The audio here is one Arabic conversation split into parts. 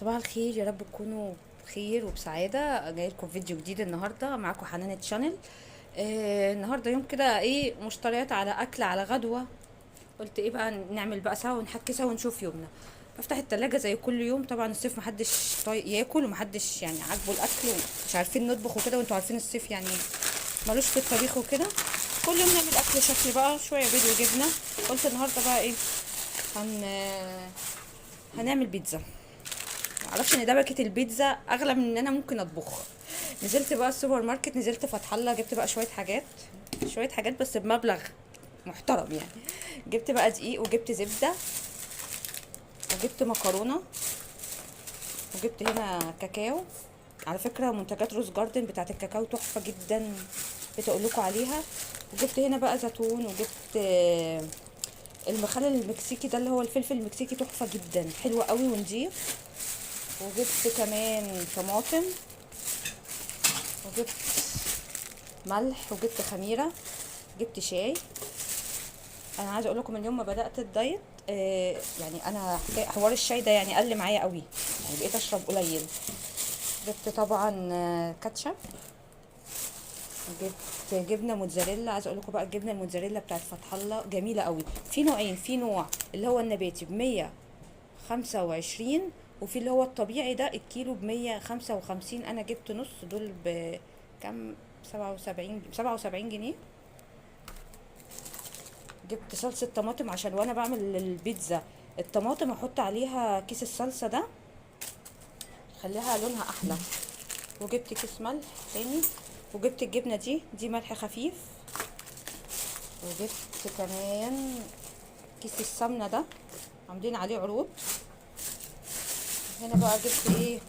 صباح الخير، يا رب تكونوا بخير وبسعادة. جاي لكم فيديو جديد النهاردة. معاكم حنان تشانل. النهاردة يوم كده ايه، مشتريات على اكل على غدوة. قلت ايه بقى نعمل بقى سوا ونحكي سوا ونشوف يومنا. بفتح التلاجة زي كل يوم. طبعا الصيف محدش طايق ياكل ومحدش يعني عاجبه الاكل ومش عارفين نطبخ وكده، وانتوا عارفين الصيف يعني ملوش في الطبيخ وكده. كل يوم نعمل اكل شكل بقى، شوية بيض وجبنة. قلت النهاردة بقى ايه، هن هنعمل بيتزا. معرفش ان ده باكت البيتزا اغلى من ان انا ممكن اطبخ. نزلت بقى السوبر ماركت، نزلت فتح الله، جبت بقى شويه حاجات. شويه حاجات بس بمبلغ محترم يعني. جبت بقى دقيق، وجبت زبده، وجبت مكرونه، وجبت هنا كاكاو. على فكره منتجات روز جاردن بتاعت الكاكاو تحفه جدا، بتقول لكم عليها. وجبت هنا بقى زيتون، وجبت المخلل المكسيكي ده اللي هو الفلفل المكسيكي، تحفه جدا، حلو قوي ونضيف. وجبت كمان طماطم، وجبت ملح، وجبت خميره، جبت شاي. انا عايزه اقول لكم من يوم ما بدات الدايت، يعني انا حوار الشاي ده يعني قل معايا قوي، يعني بقيت اشرب قليل. جبت طبعا كاتشب، جبت جبنه موتزاريلا. عايزه اقول لكم بقى الجبنه الموتزاريلا بتاعت فتح الله جميله قوي. في نوعين، في نوع اللي هو النباتي ب125، وفي اللي هو الطبيعي ده الكيلو ب155. انا جبت نص، دول بكام؟ 77 جنيه. جبت صلصة طماطم عشان وانا بعمل البيتزا الطماطم احط عليها كيس الصلصة ده، خليها لونها احلى. وجبت كيس ملح تاني. وجبت الجبنة دي ملح خفيف. وجبت كمان كيس السمنة ده، عاملين عليه عروض. هنا بقى جبت ايه،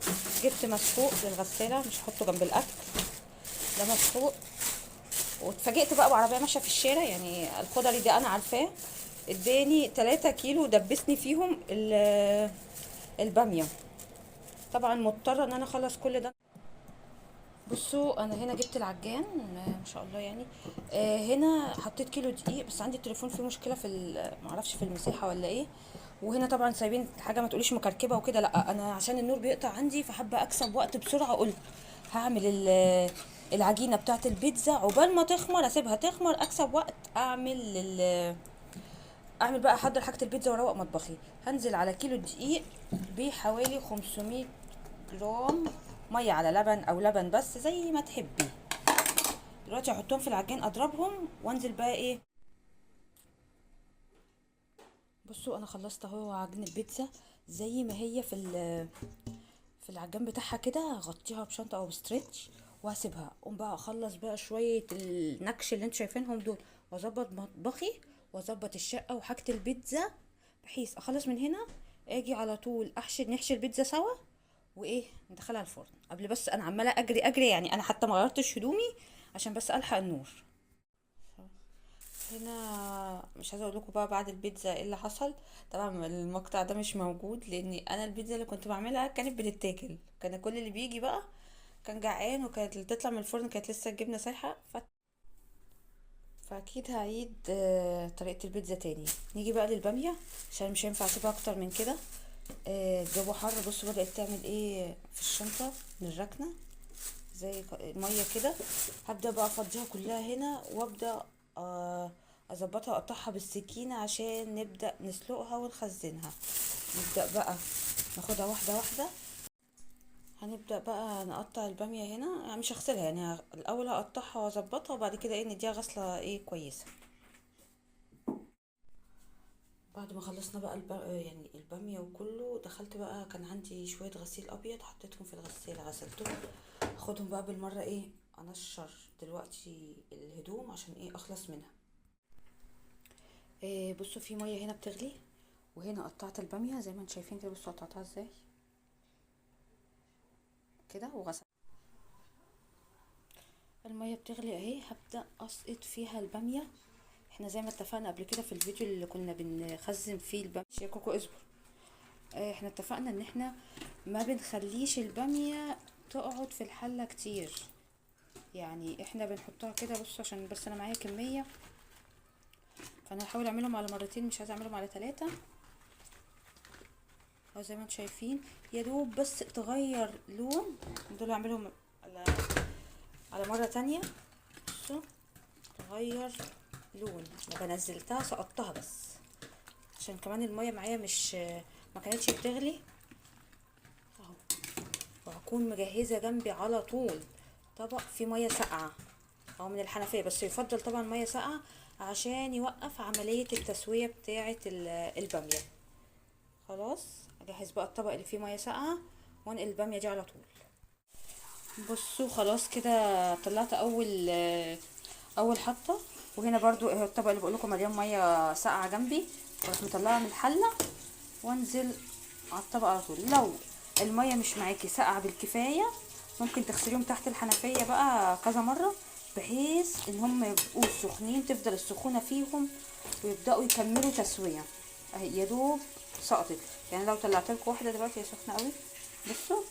جبت مسحوق للغسالة، مش هحطه جنب الاكل، ده مسحوق. واتفاجئت بقى بعربية ماشية في الشارع، يعني الخضري ده انا عارفاه، اداني 3 كيلو دبسني فيهم البامية. طبعا مضطره ان انا اخلص كل ده. بصوا انا هنا جبت العجان، ما شاء الله يعني. هنا حطيت كيلو دقيق، بس عندي التليفون فيه مشكله في معرفش في المساحه ولا ايه. وهنا طبعا سايبين حاجه ما تقوليش مكركبه وكده، لا انا عشان النور بيقطع عندي فحابه اكسب وقت بسرعه. قلت هعمل العجينه بتاعه البيتزا عقبال ما تخمر، اسيبها تخمر اكسب وقت. اعمل بقى احضر حاجه البيتزا واروق مطبخي. هنزل على كيلو دقيق بحوالي 500 جرام ميه على لبن، او لبن بس زي ما تحبي. دلوقتي احطهم في العجين اضربهم، وانزل بقى ايه. بصوا انا خلصت اهو عجين البيتزا زي ما هي في العجان بتاعها كده. هغطيها بشنطه او بستريتش وهسيبها. اقوم بقى اخلص بقى شويه النكش اللي انتوا شايفينهم دول، واظبط مطبخي واظبط الشقه وحاجه البيتزا، بحيث اخلص من هنا اجي على طول نحشي البيتزا سوا، وايه ندخلها الفرن. قبل بس انا عماله اجري اجري، يعني انا حتى ما غيرتش هدومي عشان بس الحق النور. هنا مش عايزه اقول لكم بقى بعد البيتزا ايه اللي حصل. طبعا المقطع ده مش موجود، لاني انا البيتزا اللي كنت بعملها كانت بتتاكل، كان كل اللي بيجي بقى كان جعان، وكانت اللي تطلع من الفرن كانت لسه الجبنه سايحه. فاكيد هعيد طريقه البيتزا تاني. نيجي بقى للباميه، عشان مش هينفع اسيبها اكتر من كده. الجو حر. بصوا بدات تعمل ايه في الشنطه من الركنه، زي ميه كده. هبدا بقى افضيها كلها هنا، وابدا اظبطها واقطعها بالسكينه عشان نبدا نسلقها ونخزنها. نبدا بقى ناخدها واحده واحده. هنبدا بقى نقطع الباميه هنا، يعني مش هغسلها، يعني الاول هقطعها واظبطها، وبعد كده ايه نديها غسله ايه كويسه. بعد ما خلصنا بقى يعني الباميه وكله، دخلت بقى كان عندي شويه غسيل ابيض، حطيتهم في الغساله غسلتهم. اخدهم بقى بالمره ايه، انشر دلوقتي الهدوم عشان ايه اخلص منها. بصوا في ميه هنا بتغلي، وهنا قطعت الباميه زي ما انتم شايفين كده. بصوا قطعتها ازاي كده وغسلت. الميه بتغلي اهي، هبدا اسقط فيها الباميه. احنا زي ما اتفقنا قبل كده في الفيديو اللي كنا بنخزن فيه الباميه يا كوكو اصبر. احنا اتفقنا ان احنا ما بنخليش الباميه تقعد في الحله كتير، يعني احنا بنحطها كده. بصوا عشان بس انا معايا كميه، فانا هحاول اعملهم على مرتين، مش عايزه اعملهم على 3. اهو زي ما انتم شايفين، يا دوب بس تغير لون. دول هعملهم على مرة تانية. بصوا، تغير لون. انا بنزلتها سقطتها بس عشان كمان المية معايا مش ما كانتش بتغلي اهو. وهكون مجهزة جنبي على طول طبق فيه مية ساقعة او من الحنفية، بس يفضل طبعا مية ساقعة عشان يوقف عملية التسوية بتاعة البامية. خلاص اجهز بقى الطبق اللي فيه مية ساقعة وانقل البامية دي على طول. بصوا خلاص كده طلعت اول حطة. وهنا برضو اهو الطبق اللي بقولكم مليان مية ساقعة جنبي، واروح مطلعها من الحلة وانزل على الطبق على طول. لو المية مش معاكي ساقعة بالكفاية ممكن تغسليهم تحت الحنفية بقى كذا مرة، بحيث ان هم يبقوا سخنين، تفضل السخونة فيهم ويبدأوا يكملوا تسوية. اهي يا دوب سقطت. يعني لو طلعت لكم واحدة دلوقتي هي سخنة قوي، بصوا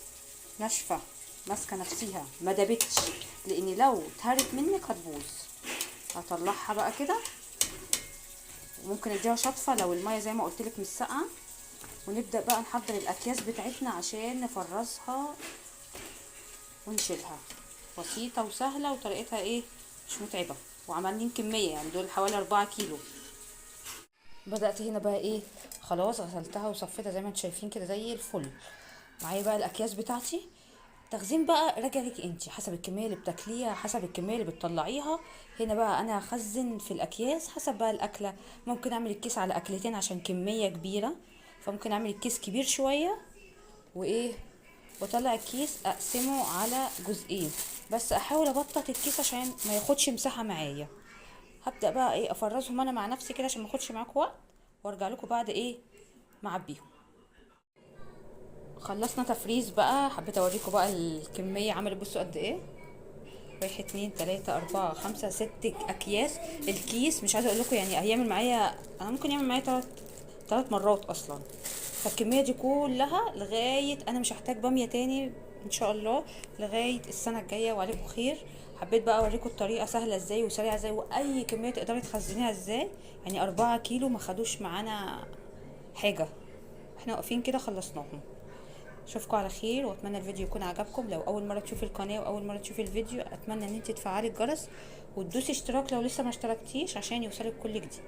ناشفة ماسكة نفسيها ما دابتش، لان لو اتهرت منك هتبوظ. هطلعها بقى كده وممكن اديها شطفة لو المية زي ما قلتلك مش ساقعة، ونبدأ بقى نحضر الاكياس بتاعتنا عشان نفرزها ونشيلها. بسيطة وسهلة وطريقتها ايه مش متعبة، وعملين كمية يعني دول حوالي 4 كيلو. بدأت هنا بقى ايه، خلاص غسلتها وصفيتها زي ما انتم شايفين كده زي الفل. معايا بقى الاكياس بتاعتي. تخزين بقى راجع لك انت حسب الكميه اللي بتاكليها، حسب الكميه اللي بتطلعيها. هنا بقى انا هخزن في الاكياس حسب بقى الاكله. ممكن اعمل الكيس على اكلتين عشان كميه كبيره، فممكن اعمل الكيس كبير شويه وايه، واطلع الكيس اقسمه على جزئين، بس احاول ابطط الكيس عشان ما ياخدش مساحه معايا. هبدا بقى ايه افرزهم انا مع نفسي كده عشان ما اخدش معاكم وقت، وارجع لكم بعد ايه معبيهم. خلصنا تفريز بقى، حبيت اوريكم بقى الكميه عملت بصوا قد ايه. 1 2 3 4 5 6 اكياس. الكيس مش عايزه اقول لكم يعني هيعمل معايا، انا ممكن يعمل معايا 3 مرات اصلا. فالكميه دي كلها لغايه انا مش هحتاج باميه تاني ان شاء الله لغايه السنه الجايه وعليكم خير. حبيت بقى اوريكم الطريقه سهله ازاي وسريعه ازاي، واي كميه تقدري تخزنيها ازاي. يعني 4 كيلو ما خدوش معانا حاجه، احنا واقفين كده خلصناهم. اشوفكم على خير، واتمنى الفيديو يكون عجبكم. لو اول مره تشوفي القناه واول مره تشوفي الفيديو اتمنى ان انت تفعلي الجرس وتدوسي اشتراك لو لسه ما اشتركتيش عشان يوصلك كل جديد.